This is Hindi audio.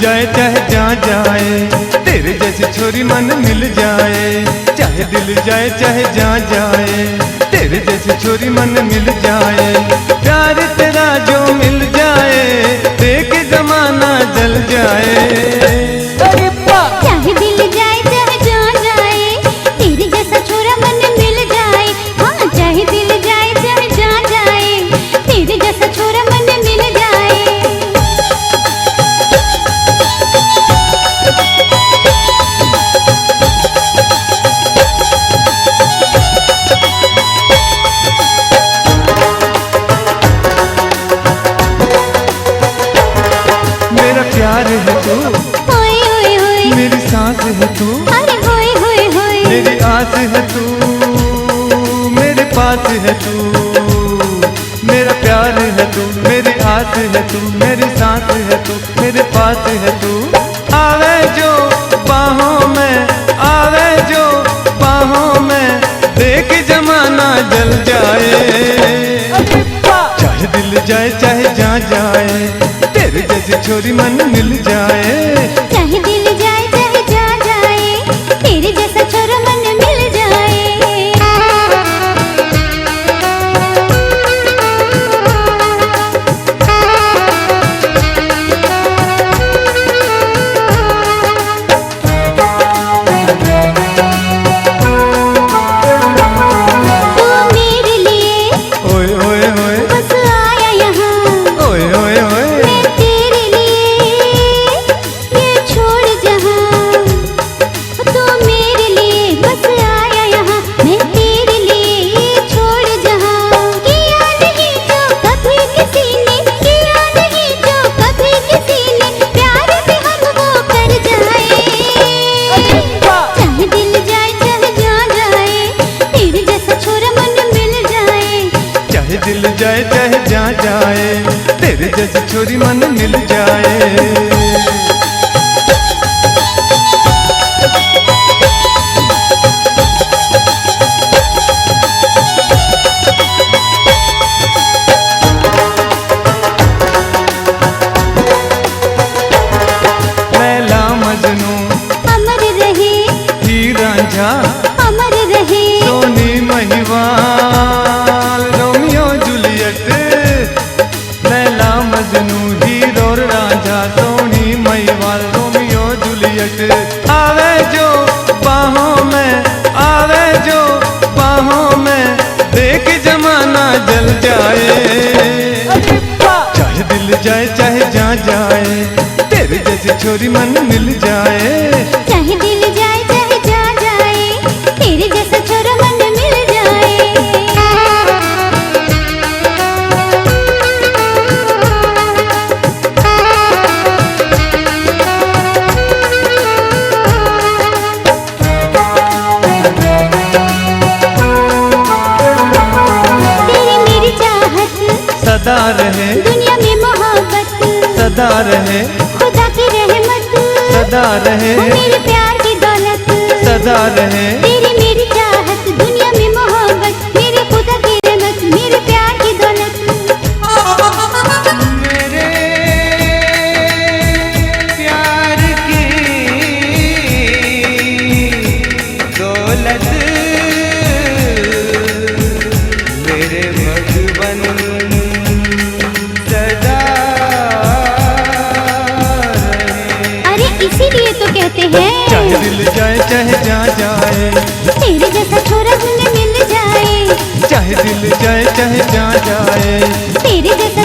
जाए चाहे जहाँ जाए, तेरे जैसी छोरी मन मिल जाए। चाहे दिल जाए चाहे जहाँ जाए, तेरे जैसी छोरी मन मिल जाए। प्यार तेरा जो मिल जाए, देख जमाना जल जाए। चाहे दिल जाए चाहे जहाँ जाए, तेरे जैसा छोरा मन मिल जाए। हाँ, चाहे दिल जाए चाहे जहाँ जाए, तेरे जैसा छोरा मन मिल जाए। मेरा प्यार है तू, मेरी सांस है तू, अरे होए होए होए, मेरी आस है तू, मेरे पास है तू। मेरा प्यार है तू, मेरी आस है तू, मेरी सांस है तू, मेरे पास है तू। आवे जो बाहों में, आवे जो बाहों में, देख जमाना जल जाए। चाहे दिल जाए चाहे जहाँ जाए, तेरे जैसी छोरी मन मिल जाए। चाहे दिल जाए चाहे जहाँ जाए, तेरे जैसा छोरा मन मिल जाए। तू मेरे लिए ओए ओए ओए, बस आया यहाँ। ओए ओए ओए, मैं तेरे लिए ये छोड़ जहाँ। तू मेरे लिए बस आया यहाँ, मैं तेरे लिए ये छोड़ जहाँ। किया नहीं जो कभी किसी ने, किया नहीं जो कभी किसी ने, प्यार भी हम वो कर जाए। चाहे दिल जाए चाहे जहाँ जाए, तेरे जैसा छोरा मन मिल जाए। चाहे दिल जाए चाहे जहाँ जाए, तेरे जैसी छोरी मन मिल जाए। लैला मजनू अमर रहे, हीर रांझा, अमर रहे, सोनी महिवाल, रोमियो जूलियट। लैला मजनू हीर और रांझा, सोनी महिवाल, रोमियो जूलियट। आवे जो बाहों में, आवे जो बाहों में, देख जमाना जल जाए। चाहे दिल जाए चाहे जहाँ जाए, तेरे जैसी छोरी मन मिल जाए। चाहे दिल जाए चाहे जहाँ जाए, तेरे जैसा छोरा मन मिल जाए। तेरी मेरी चाहत सदा रहे, दुनिया में मोहब्बत, सदा रहे, खुदा की रहमत, सदा रहे, मेरे प्यार की दौलत, सदा रहे। तेरी मेरी चाहत, दुनिया में मोहब्बत, मेरे खुदा की रहमत, मेरे प्यार की दौलत। मेरे प्यार की दौलत, मेरे मधुबन सदा रहे। अरे इसीलिए तो कहते हैं, चाहे दिल जाए चाहे जहाँ जाए, तेरे जैसा छोरा मन मिल जाए। चाहे दिल जाए चाहे जहाँ जाए, तेरे जैसा